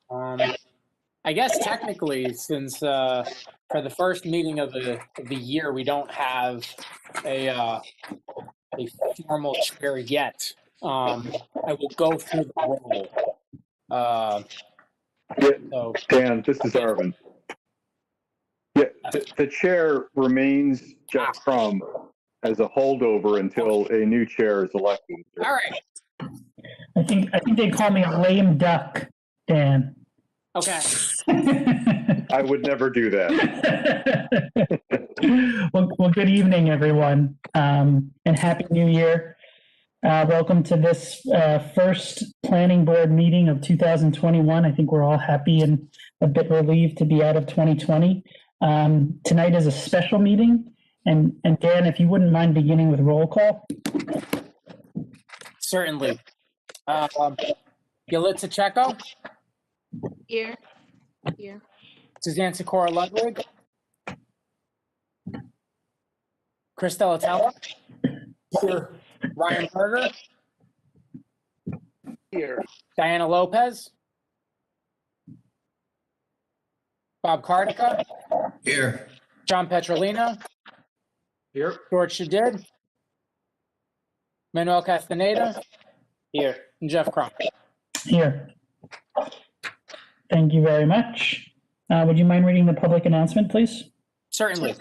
I guess technically, since for the first meeting of the year, we don't have a formal chair yet. I will go through the roll. So, Dan, this is Arvin. Yeah, the chair remains Jeff Crum as a holdover until a new chair is elected. All right. I think they call me a lame duck, Dan. Okay. I would never do that. Well, good evening, everyone, and Happy New Year. Welcome to this first planning board meeting of 2021. I think we're all happy and a bit relieved to be out of 2020. Tonight is a special meeting, and Dan, if you wouldn't mind beginning with roll call. Certainly. Yalitza Checo. Here. Here. Suzanne Sikora Ludwig. Chris Delatella. Here. Ryan Berger. Here. Diana Lopez. Bob Cardica. Here. John Petrolina. Here. George Shadid. Manuel Castaneda. Here. And Jeff Crum. Here. Thank you very much. Would you mind reading the public announcement, please? Certainly.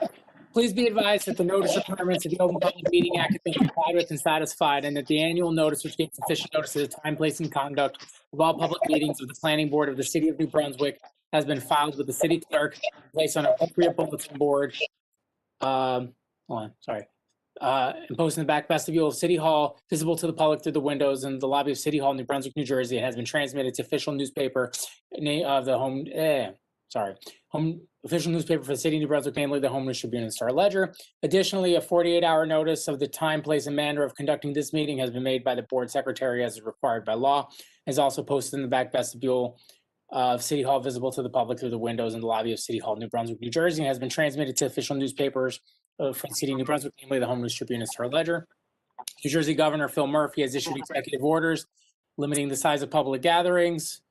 Please be advised that the notice requirements of the Open Public Meeting Act have been complied with and satisfied, and that the annual notice, which gives sufficient notice of the time, place, and conduct of all public meetings of the Planning Board of the City of New Brunswick, has been filed with the city clerk, placed on appropriate bulletin board. And posted in the back vestibule of City Hall, visible to the public through the windows in the lobby of City Hall, New Brunswick, New Jersey. It has been transmitted to official newspaper of the home official newspaper for the city of New Brunswick, namely the Home News Tribune and Star Ledger. Additionally, a 48-hour notice of the time, place, and manner of conducting this meeting has been made by the board secretary as is required by law. Is also posted in the back vestibule of City Hall, visible to the public through the windows in the lobby of City Hall, New Brunswick, New Jersey, and has been transmitted to official newspapers for the city of New Brunswick, namely the Home News Tribune and Star Ledger. New Jersey Governor Phil Murphy has issued executive orders limiting the size of public gatherings.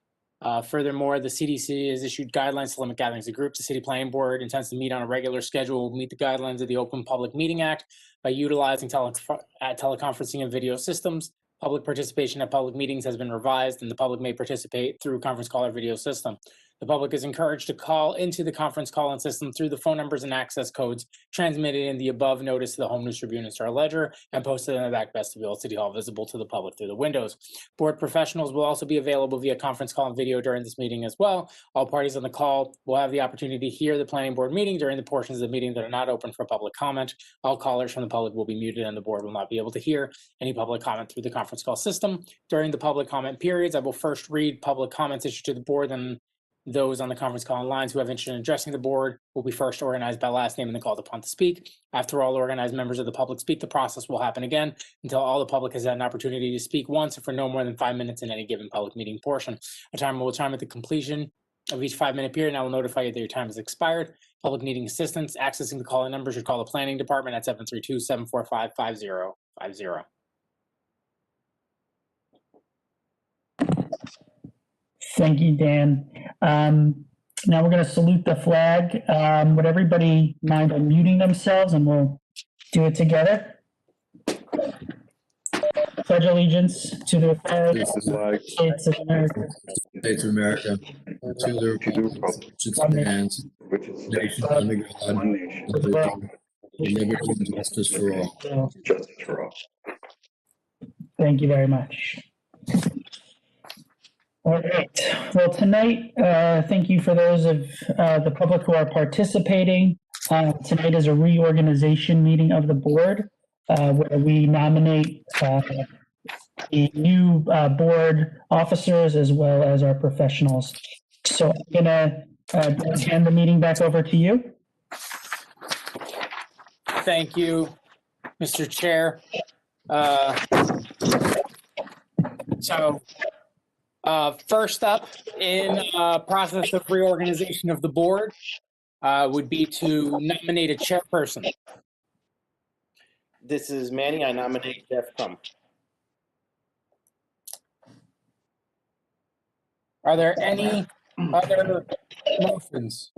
Furthermore, the CDC has issued guidelines to limit gatherings of groups. The City Planning Board intends to meet on a regular schedule, meet the guidelines of the Open Public Meeting Act by utilizing teleconferencing and video systems. Public participation at public meetings has been revised, and the public may participate through conference call or video system. The public is encouraged to call into the conference call-in system through the phone numbers and access codes transmitted in the above notice to the Home News Tribune and Star Ledger and posted in the back vestibule of City Hall, visible to the public through the windows. Board professionals will also be available via conference call and video during this meeting as well. All parties on the call will have the opportunity to hear the planning board meeting during the portions of the meeting that are not open for public comment. All callers from the public will be muted, and the board will not be able to hear any public comment through the conference call system. During the public comment periods, I will first read public comments issued to the board, then those on the conference call and lines who have interest in addressing the board will be first organized by last name and then called upon to speak. After all organized members of the public speak, the process will happen again until all the public has had an opportunity to speak once or for no more than 5 minutes in any given public meeting portion. A timer will chime at the completion of each 5-minute period, and I will notify you that your time has expired. Public meeting assistance accessing the call-in number should call the planning department at 732-745-5050. Thank you, Dan. Now we're going to salute the flag. Would everybody mind unmuting themselves, and we'll do it together? Pledge allegiance to the flag of the States of America. States of America. To the republic which stands, nation under God, One nation, liberty and justice for all. justice for all. Thank you very much. All right. Well, tonight, thank you for those of the public who are participating. Tonight is a reorganization meeting of the board where we nominate the new board officers as well as our professionals. So I'm going to hand the meeting back over to you. Thank you, Mr. Chair. First up in process of reorganization of the board would be to nominate a chairperson. This is Manny. I nominate Jeff Crum. Are there any other motions?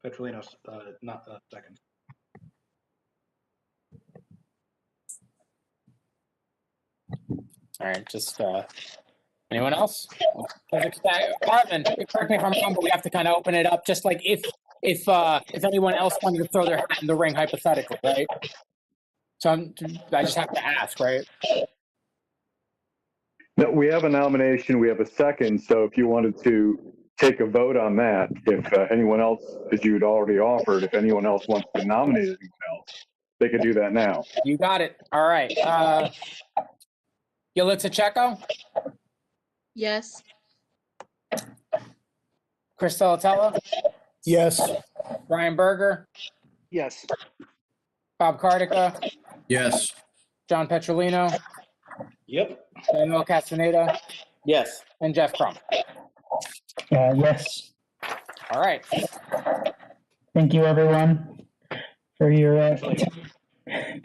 Petrolino, not second. All right, just anyone else? Marvin, correct me if I'm wrong, but we have to kind of open it up, just like if anyone else wanted to throw their hat in the ring hypothetically, right? So I just have to ask, right? No, we have a nomination, we have a second, so if you wanted to take a vote on that, if anyone else, as you had already offered, if anyone else wants to nominate anyone else, they could do that now. You got it. All right. Yalitza Checo, Yes. Chris Delatella, Yes. Ryan Berger, Yes. Bob Cardica, Yes. John Petrolino, Yep. Manuel Castaneda, Yes. and Jeff Crum. Yes. All right. Thank you, everyone, for your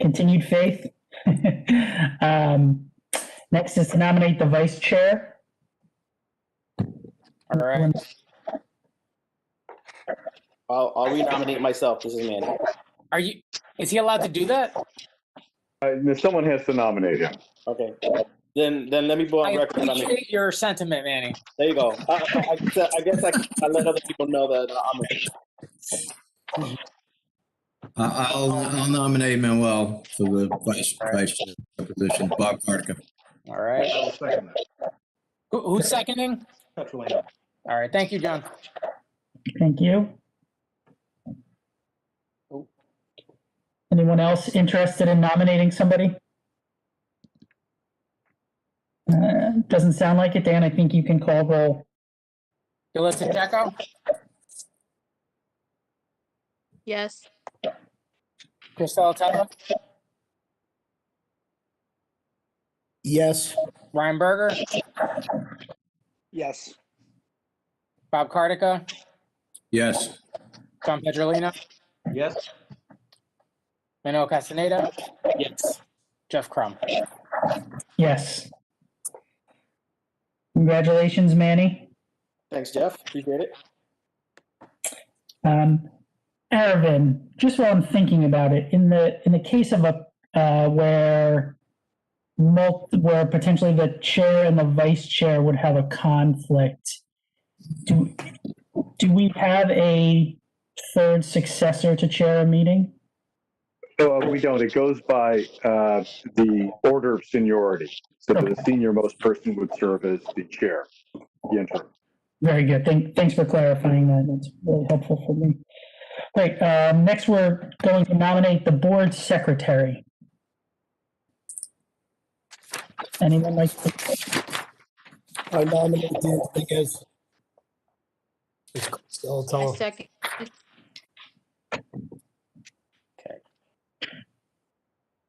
continued faith. Next is to nominate the vice chair. All right. I'll renominate myself. This is Manny. Is he allowed to do that? Someone has to nominate him. Okay. Then let me go I on record. appreciate your sentiment, Manny. There you go. I guess I let other people know that I'm. I'll nominate Manuel for the vice chair position, Bob Cardica. All right. I'll second that. Who's seconding? Petrolino. All right. Thank you, John. Thank you. Anyone else interested in nominating somebody? Doesn't sound like it, Dan. I think you can call roll. Yalitza Checo, Yes. Chris Delatella, Yes. Ryan Berger, Yes. Bob Cardica, Yes. John Pedrolino, Yes. Manuel Castaneda, Yes. Jeff Crum. Yes. Congratulations, Manny. Thanks, Jeff. Appreciate it. Arvin, just while I'm thinking about it, in the case of where potentially the chair and the vice chair would have a conflict, do we have a third successor to chair a meeting? We don't. It goes by the order of seniority. So the senior most person would serve as the chair, the interim. Very good. Thanks for clarifying that. That's really helpful for me. Great. Next, we're going to nominate the board secretary. Anyone like to? I nominate Dan Rodriguez. Still I tell him. second.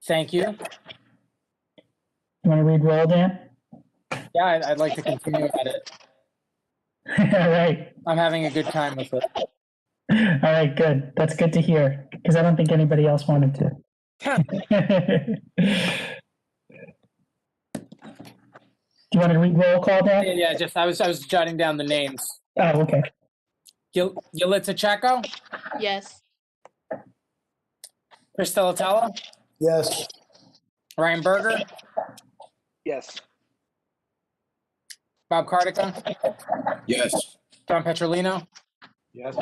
Thank you. You want to read roll, Dan? Yeah, I'd like to continue at it. All right. I'm having a good time with it. All right, good. That's good to hear, because I don't think anybody else wanted to. Do you want to read roll call, Dan? Yeah, just I was jotting down the names. Oh, okay. Yalitza Checo, Yes. Chris Delatella, Yes. Ryan Berger, Yes. Bob Cardica, Yes. John Petrolino, Yes.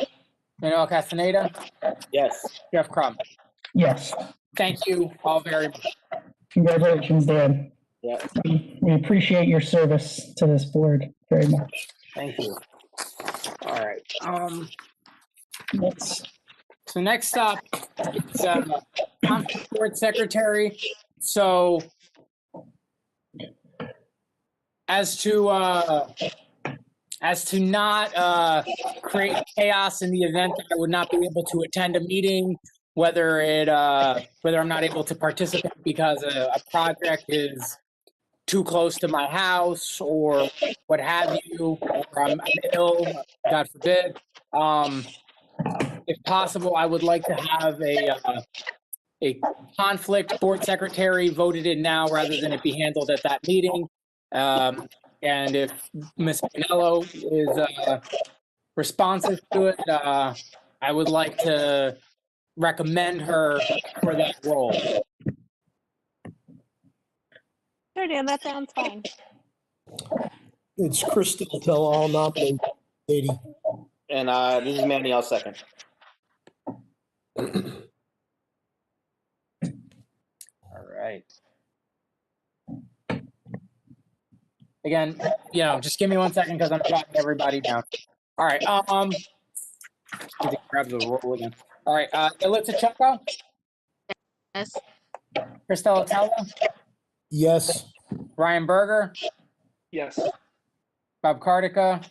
Manuel Castaneda, Yes. Jeff Crum. Yes. Thank you all very much. Congratulations, Dan. Yeah. We appreciate your service to this board very much. Thank you. All right. Next. So next up, it's conference board secretary. So as to not create chaos in the event that I would not be able to attend a meeting, whether I'm not able to participate because a project is too close to my house or what have you, or I'm ill, God forbid. If possible, I would like to have a conflict board secretary voted in now rather than it be handled at that meeting. And if Ms. Pinello is responsive to it, I would like to recommend her for that role. Sure, Dan, that sounds fine. It's Crystal Tell. I'll nominate Katie. And this is Manny. I'll second. All right. Again, just give me 1 second because I'm jotting everybody down. All right. Need to grab the roll again. All right. Yalitza Checo, Yes. Christella Tella, Yes. Ryan Berger, Yes. Bob Cardica,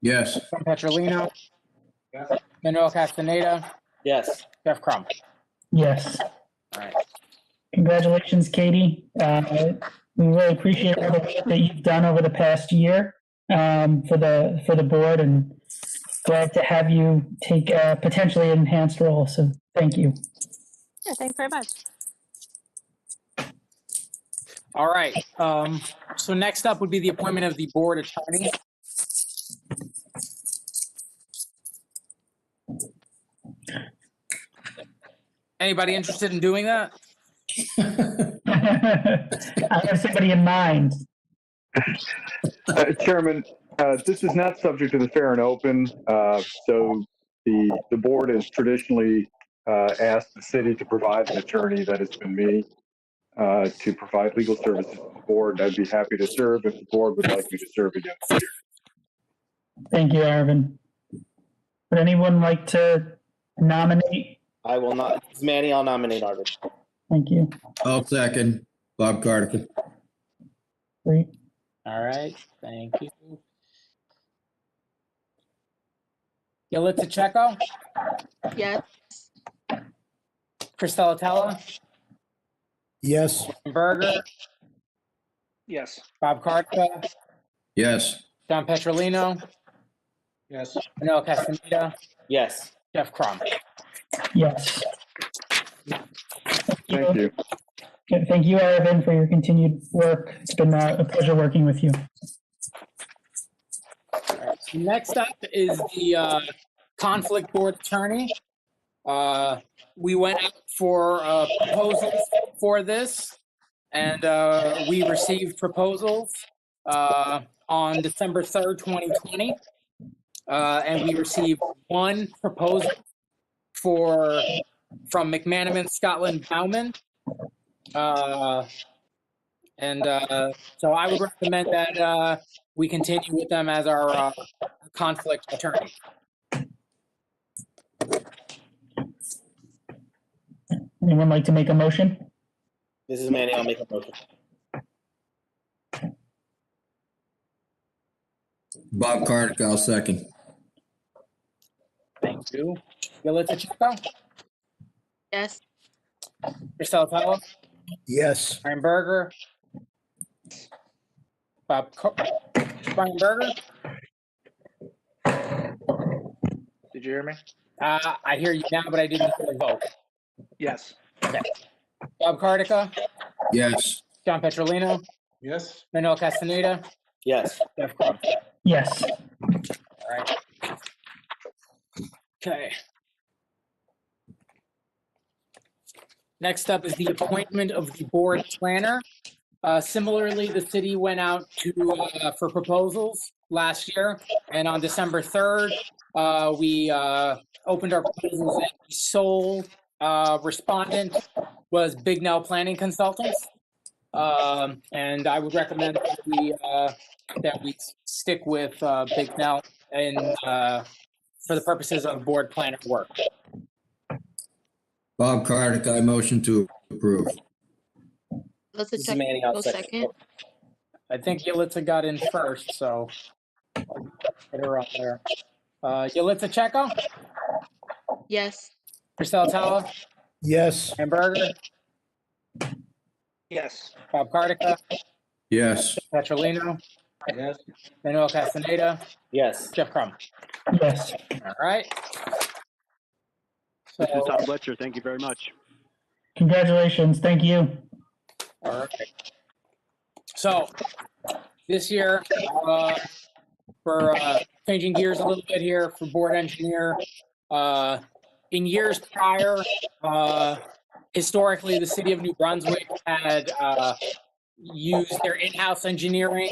Yes. Tom Petrolino, Yes. Manuel Castaneda, Yes. Jeff Crum. Yes. All right. Congratulations, Katie. We really appreciate all the work that you've done over the past year for the board, and glad to have you take a potentially enhanced role. So thank you. Yeah, thanks very much. All right. So next up would be the appointment of the board attorney. Anybody interested in doing that? I have somebody in mind. Chairman, this is not subject to the fair and open. So the board has traditionally asked the city to provide an attorney. That has been me to provide legal services to the board. I'd be happy to serve if the board would like me to serve again this year. Thank you, Arvin. Would anyone like to nominate? I will not. This is Manny. I'll nominate Arvid. Thank you. I'll second. Bob Cardigan. Great. All right. Thank you. Yalitza Checo, Yes. Christella Tella, Yes. Berger, Yes. Bob Cardica, Yes. John Petrolino, Yes. Manuel Castaneda, Yes. Jeff Crum. Yes. Thank you. Thank you, Arvin, for your continued work. It's been a pleasure working with you. Next up is the conflict board attorney. We went out for proposals for this, and we received proposals on December 3rd, 2020. And we received one proposal from McManaman, Scotland, Bauman. So I would recommend that we continue with them as our conflict attorney. Anyone like to make a motion? This is Manny. I'll make a motion. Bob Cardigan, I'll second. Thank you. Yalitza Checo, Yes. Christelle Tella, Yes. Ryan Berger, Brian Berger. Did you hear me? I hear you now, but I didn't hear a vote. Yes. Okay. Bob Cardica, Yes. John Petrolino, Yes. Manuel Castaneda, Yes. Jeff Crum. Yes. All right. Okay. Next up is the appointment of the board planner. Similarly, the city went out for proposals last year, and on December 3rd, we opened our proposals, and the sole respondent was Big Nell Planning Consultants. And I would recommend that we stick with Big Nell for the purposes of board planner work. Bob Cardigan, I motion to approve. Let's This is check. Manny. I'll Go second. second. I think Yalitza got in first, so I'll put her up there. Yalitza Checo, Yes. Christelle Tella, Yes. Hamburger, Yes. Bob Cardica, Yes. Petrolino, Yes. Manuel Castaneda, Yes. Jeff Crum. Yes. All right. This is So, Tom Bletcher. Thank you very much. Congratulations. Thank you. all right. So this year, for changing gears a little bit here for board engineer. In years prior, historically, the city of New Brunswick had used their in-house engineering,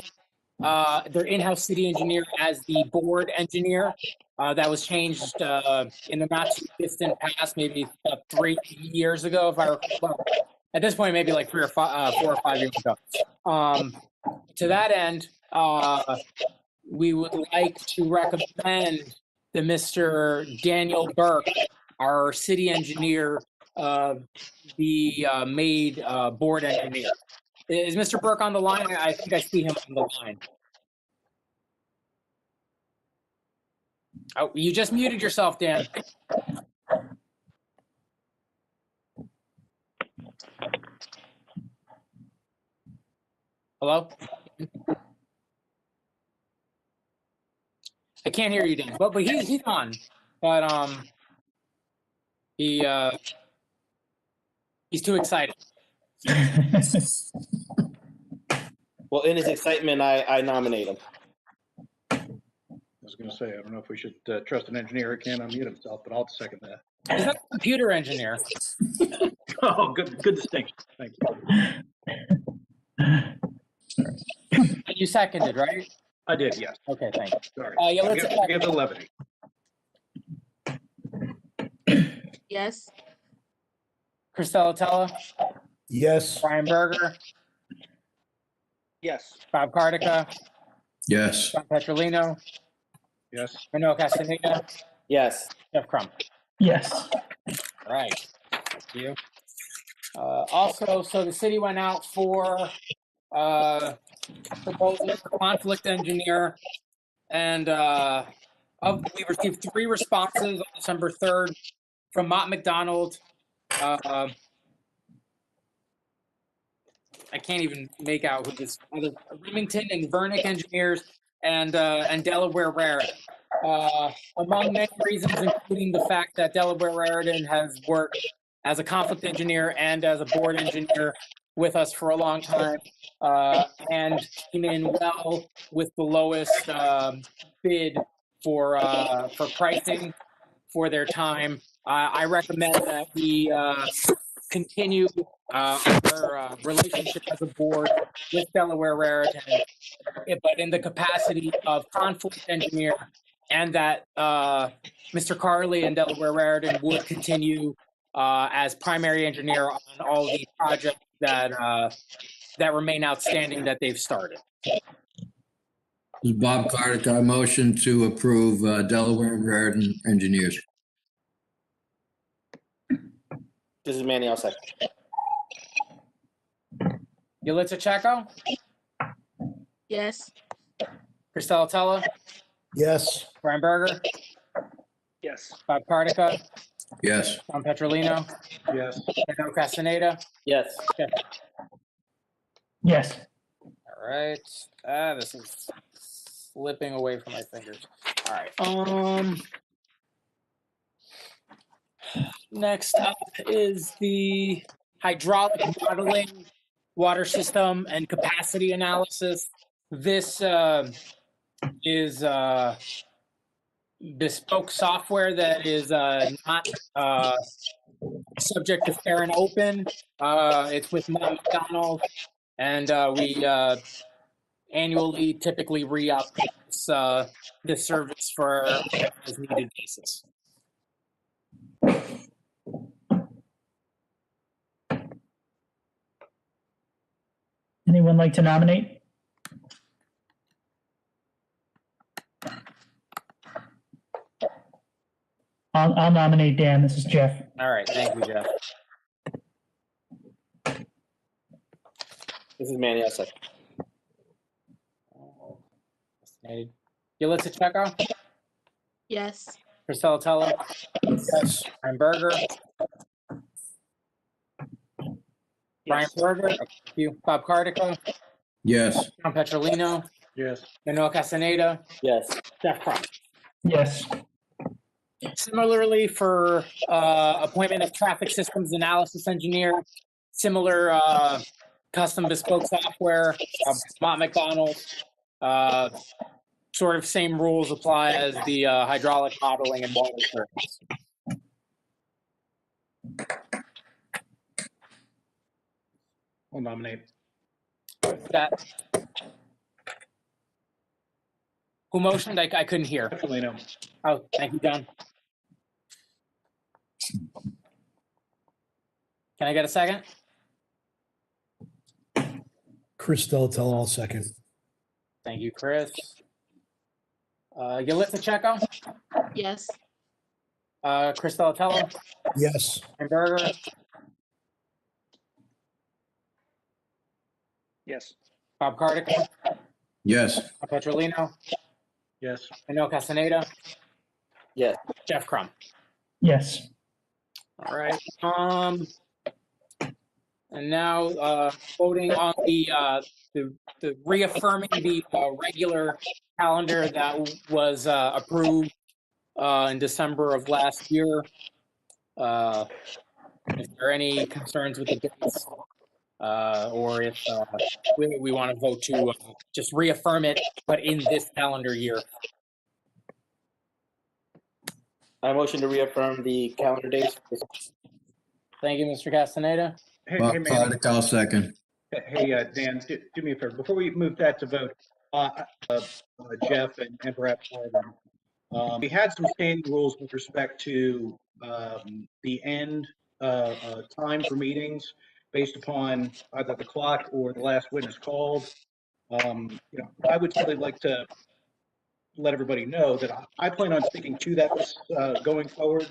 their in-house city engineer as the board engineer. That was changed in the not too distant past, maybe 3 years ago, if I recall. At this point, maybe like 4 or 5 years ago. To that end, we would like to recommend that Mr. Daniel Burke, our city engineer, be made board engineer. Is Mr. Burke on the line? I think I see him on the line. Oh, you just muted yourself, Dan. Hello? I can't hear you, Dan. But he's on. But he's too excited. Well, in his excitement, I nominate him. I was going to say, I don't know if we should trust an engineer who can't unmute himself, but I'll second that. He's not a computer engineer. Oh, good distinction. Thank you. And you seconded, right? I did, yes. Okay, thank you. Sorry. Yeah, let's Give the levity. Yes. Christella Tella, Yes. Brian Berger, Yes. Bob Cardica, Yes. John Petrolino, Yes. Manuel Castaneda, Yes. Jeff Crum. Yes. All right, thank you. Also, so the city went out for proposal for conflict engineer, and we received 3 responses on December 3rd from Mott McDonald. I can't even make out who this other Remington and Vernick engineers and Delaware Raritan. Among many reasons, including the fact that Delaware Raritan has worked as a conflict engineer and as a board engineer with us for a long time, and came in well with the lowest bid for pricing for their time. I recommend that we continue our relationship as a board with Delaware Raritan, but in the capacity of conflict engineer, and that Mr. Carley and Delaware Raritan would continue as primary engineer on all the projects that remain outstanding that they've started. This is Bob Cardica. I motion to approve Delaware and Raritan engineers. This is Manny. I'll second. Yulitsa Checo, Yes. Christella Tella, Yes. Brian Berger, Yes. Bob Cardica, Yes. John Petrolino, Yes. Manuel Castaneda. Yes. Yes. All right. This is slipping away from my fingers. All right. Next up is the hydraulic modeling, water system, and capacity analysis. This is bespoke software that is not subject to fair and open. It's with Mott McDonald, and we annually typically re-up this service for as needed basis. Anyone like to nominate? I'll nominate Dan. This is Jeff. All right, thank you, Jeff. This is Manny. I'll second. Yulitsa Checo, Yes. Christella Tella, Yes. Brian Berger, Brian Berger, thank you, Bob Cardica, Yes. John Petrolino, Yes. Manuel Castaneda, Yes. Jeff Crum. Yes. Similarly, for appointment of traffic systems analysis engineer, similar custom bespoke software, Mott McDonald. Sort of same rules apply as the hydraulic modeling and water surveys. I'll nominate. That. Who motioned? I couldn't hear. Petrolino. Oh, thank you, John. Can I get a second? Chris Delatella, I'll second. Thank you, Chris. Yalitza Checo, Yes. Chris Delatella, Yes. and Berger, Yes. Bob Cardica, Yes. Petrolino, Yes. Emil Castaneda, Yes. Jeff Crum. Yes. All right. And now voting on the reaffirming the regular calendar that was approved in December of last year. If there are any concerns with the dates, or if we want to vote to just reaffirm it, but in this calendar year. I motion to reaffirm the calendar dates. Thank you, Mr. Castaneda. Hey, Bob man. Cardica, I'll second. Hey, Dan, do me a favor. Before we move that to vote, Jeff and perhaps Marvin, we had some standing rules with respect to the end time for meetings based upon either the clock or the last witness called. I would simply like to let everybody know that I plan on sticking to that going forward.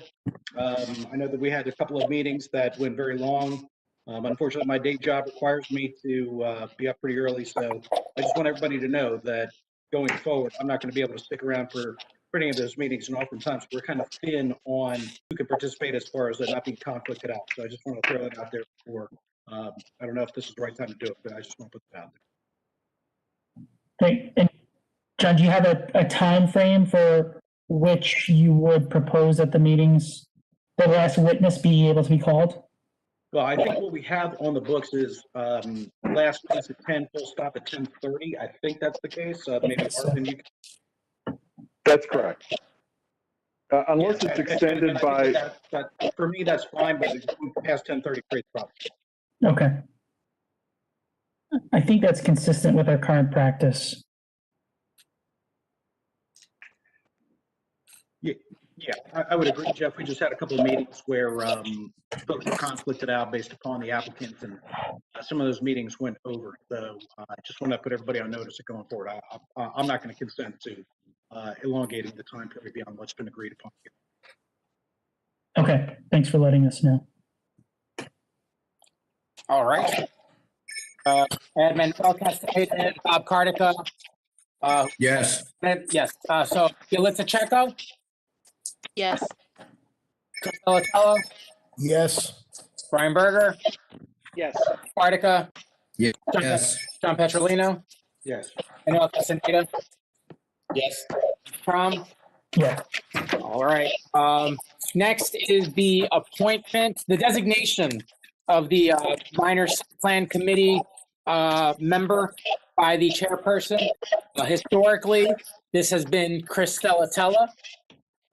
I know that we had a couple of meetings that went very long. Unfortunately, my day job requires me to be up pretty early, so I just want everybody to know that going forward, I'm not going to be able to stick around for any of those meetings, and oftentimes we're kind of thin on who can participate as far as it not being conflicted out. So I just want to throw it out there for, I don't know if this is the right time to do it, but I just want to put that out there. Great. And John, do you have a time frame for which you would propose that the meetings, the last witness be able to be called? Well, I think what we have on the books is last witness at 10, full stop at 10:30. I think that's the case. Maybe Marvin, you can. That's correct. Unless Yeah, it's and extended I by, think that, for me, that's fine, but past 10:30 creates problems. Okay. I think that's consistent with our current practice. Yeah, I would agree, Jeff. We just had a couple of meetings where folks were conflicted out based upon the applicants, and some of those meetings went over. So I just want to put everybody on notice that going forward, I'm not going to consent to elongating the time period beyond what's been agreed upon. Okay, thanks for letting us know. All right. Edmund Castaneda, Bob Cardica. Yes. Yes. So Yalitza Checo, Yes. Chris Delatella, Yes. Brian Berger, Yes. Cardica, Yes. John Petrolino, Yes. Emil Castaneda. Yes. Crum. Yeah. All right. Next is the appointment, the designation of the minor site plan committee member by the chairperson. Historically, this has been Chris Delatella,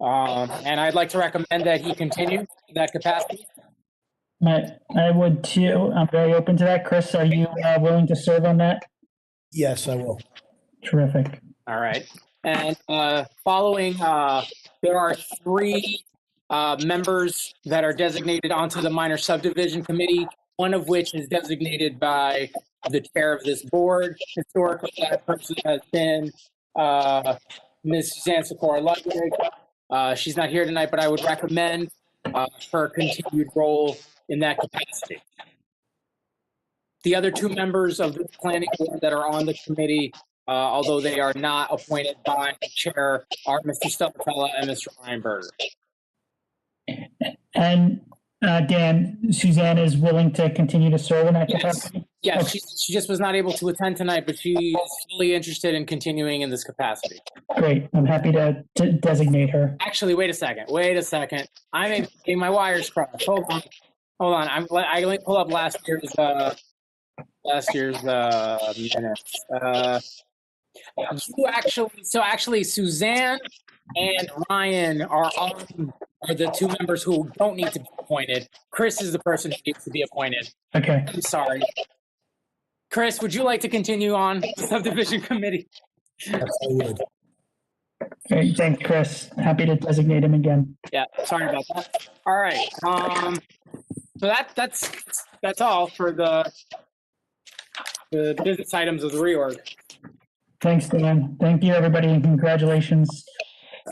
and I'd like to recommend that he continue in that capacity. I would too. I'm very open to that. Chris, are you willing to serve on that? Yes, I will. Terrific. All right. And following, there are 3 members that are designated onto the minor subdivision committee, one of which is designated by the chair of this board. Historically, that person has been Ms. Suzanne Sikora Ludwig. She's not here tonight, but I would recommend her continued role in that capacity. The other 2 members of the planning board that are on the committee, although they are not appointed by the chair, are Mr. Delatella and Mr. Ryan Berger. And Dan, Suzanne is willing to continue to serve in that Yes. capacity? Yeah, Okay. she just was not able to attend tonight, but she is fully interested in continuing in this capacity. Great. I'm happy to designate her. Actually, wait a second. I'm getting my wires crossed. Hold on. I let me pull up last year's last year's minutes. Actually, Suzanne and Ryan are the two members who don't need to be appointed. Chris is the person who needs to be appointed. Okay. I'm sorry. Chris, would you like to continue on the subdivision committee? Yes, I would. Great. Thanks, Chris. Happy to designate him again. Yeah, sorry about that. All right. So that's all for the business items of the reorg. Thanks, Dan. Thank you, everybody, and congratulations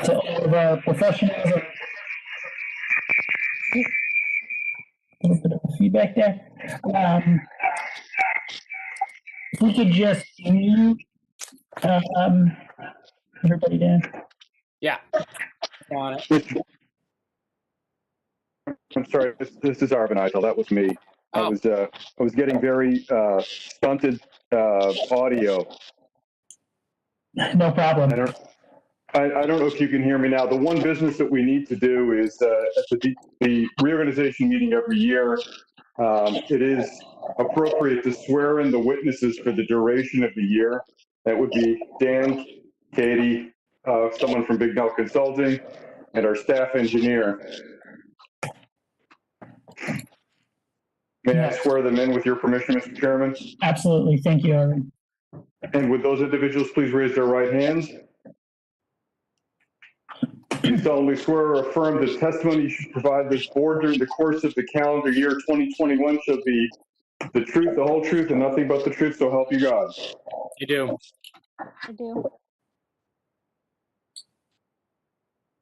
to all of our professionals. A little bit of feedback there. If we could just mute everybody down. Yeah. On it. I'm sorry, this is Arvin Eitel. That was me. I Oh. was getting very stunted audio. No problem. I don't know if you can hear me now. The one business that we need to do is at the reorganization meeting every year. It is appropriate to swear in the witnesses for the duration of the year. That would be Dan, Katie, someone from Big Mel Consulting, and our staff engineer. May I swear them in with your permission, Mr. Chairman? Absolutely. Thank you, Arvin. And would those individuals please raise their right hands? You solemnly swear or affirm the testimony you should provide this board during the course of the calendar year 2021 shall be the truth, the whole truth, and nothing but the truth, so help you God. You do. I do.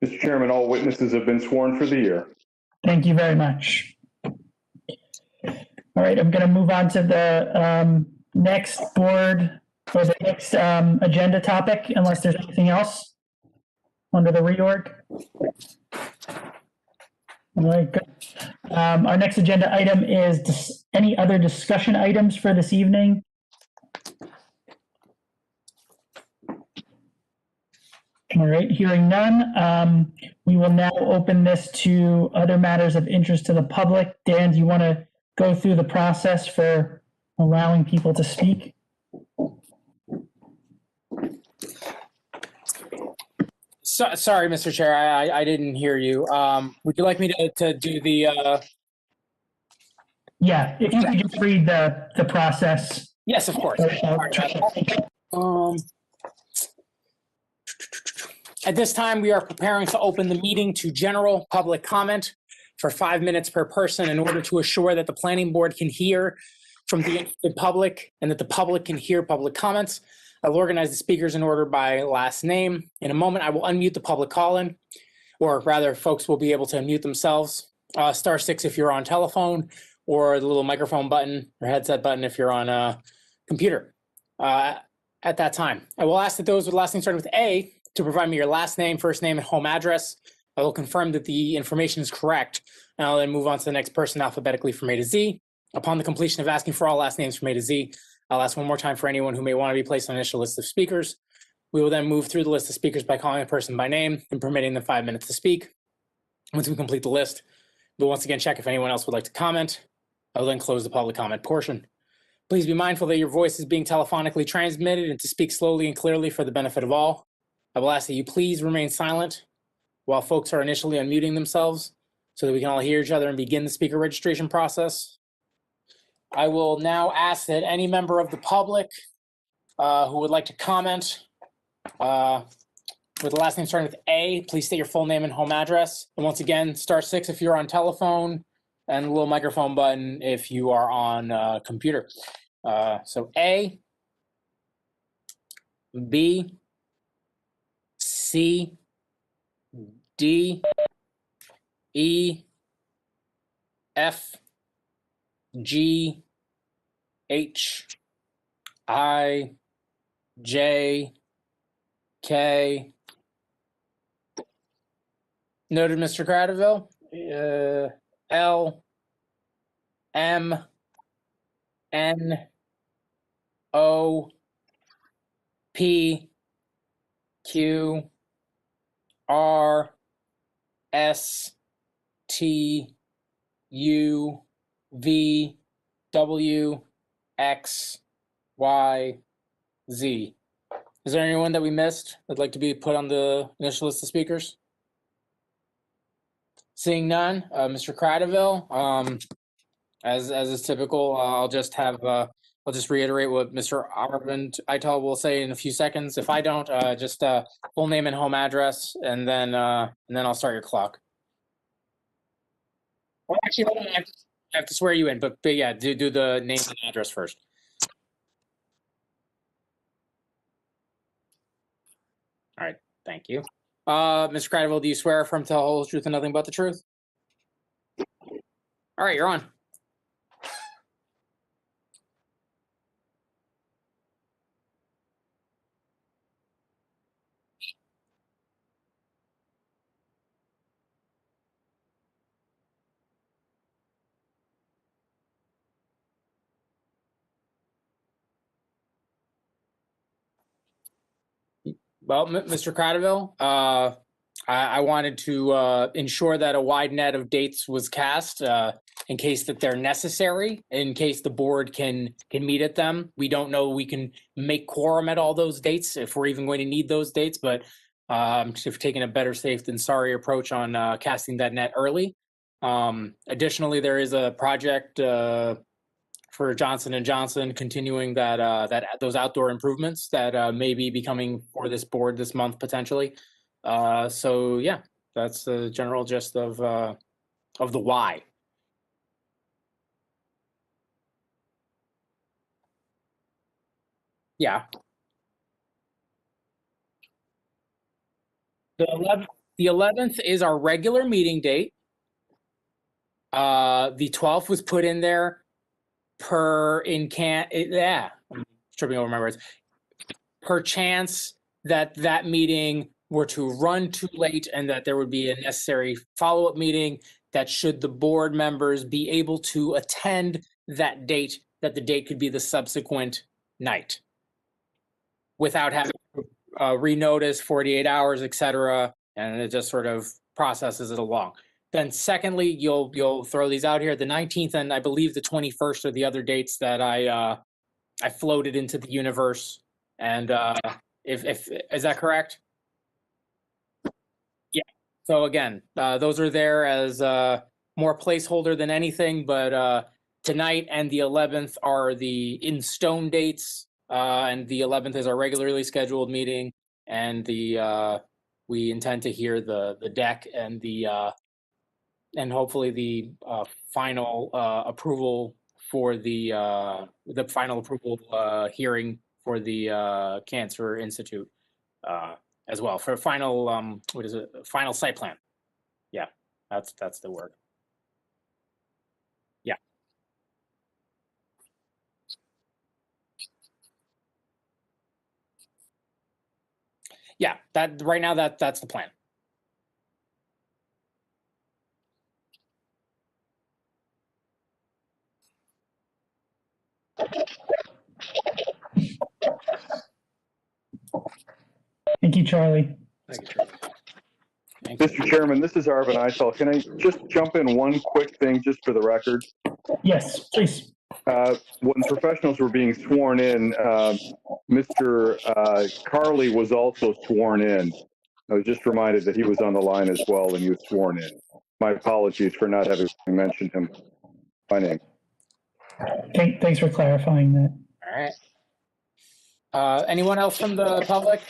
Mr. Chairman, all witnesses have been sworn for the year. Thank you very much. All right, I'm going to move on to the next board or the next agenda topic, unless there's anything else under the reorg. All right, good. Our next agenda item is any other discussion items for this evening? All right, hearing none, we will now open this to other matters of interest to the public. Dan, do you want to go through the process for allowing people to speak? Sorry, Mr. Chair, I didn't hear you. Would you like me to do the? Yeah, if you could just read the process. Yes, of course. At this time, we are preparing to open the meeting to general public comment for 5 minutes per person in order to assure that the planning board can hear from the interested public and that the public can hear public comments. I'll organize the speakers in order by last name. In a moment, I will unmute the public call-in, or rather, folks will be able to unmute themselves. *6 if you're on telephone, or the little microphone button or headset button if you're on a computer. At that time, I will ask that those with last name starting with A to provide me your last name, first name, and home address. I will confirm that the information is correct, and I'll then move on to the next person alphabetically from A to Z. Upon the completion of asking for all last names from A to Z, I'll ask one more time for anyone who may want to be placed on the initial list of speakers. We will then move through the list of speakers by calling a person by name and permitting them 5 minutes to speak. Once we complete the list, we'll once again check if anyone else would like to comment. I will then close the public comment portion. Please be mindful that your voice is being telephonically transmitted and to speak slowly and clearly for the benefit of all. I will ask that you please remain silent while folks are initially unmuting themselves so that we can all hear each other and begin the speaker registration process. I will now ask that any member of the public who would like to comment with the last name starting with A, please state your full name and home address. And once again, *6 if you're on telephone, and the little microphone button if you are on computer. So A, B, C, D, E, F, G, H, I, J, K. Noted, Mr. Cradaville. L, M, N, O, P, Q, R, S, T, U, V, W, X, Y, Z. Is there anyone that we missed that'd like to be put on the initial list of speakers? Seeing none, Mr. Cradaville, as is typical, I'll just reiterate what Mr. Arvind Ital will say in a few seconds. If I don't, just full name and home address, and then I'll start your clock. Well, actually, hold on, I have to swear you in, but yeah, do the name and address first. All right, thank you. Mr. Cradaville, do you swear affirm to tell the whole truth and nothing but the truth? All right, you're on. Well, Mr. Cradaville, I wanted to ensure that a wide net of dates was cast in case that they're necessary, in case the board can meet at them. We don't know we can make quorum at all those dates if we're even going to need those dates, but just taking a better safe than sorry approach on casting that net early. Additionally, there is a project for Johnson & Johnson continuing those outdoor improvements that may be becoming for this board this month potentially. So yeah, that's the general gist of the why. Yeah. The 11th is our regular meeting date. The 12th was put in there I'm tripping over my words. Per chance that meeting were to run too late and that there would be a necessary follow-up meeting, that should the board members be able to attend that date, that the date could be the subsequent night without having to renotice 48 hours, et cetera, and it just sort of processes it along. Then secondly, you'll throw these out here. The 19th and I believe the 21st are the other dates that I floated into the universe. And if is that correct? Yeah. So again, those are there as more placeholder than anything, but tonight and the 11th are the in stone dates, and the 11th is our regularly scheduled meeting, and we intend to hear the deck and and hopefully the final approval for the final approval hearing for the Cancer Institute as well for final final site plan. Yeah, that's the word. Yeah. Yeah, that right now that's the plan. Thank you, Charlie. Thank you, Charlie. Thank you. Mr. Chairman, this is Arvin Ital. Can I just jump in one quick thing just for the record? Yes, please. When professionals were being sworn in, Mr. Carley was also sworn in. I was just reminded that he was on the line as well and he was sworn in. My apologies for not having mentioned him by name. Thanks for clarifying that. All right. Anyone else from the public?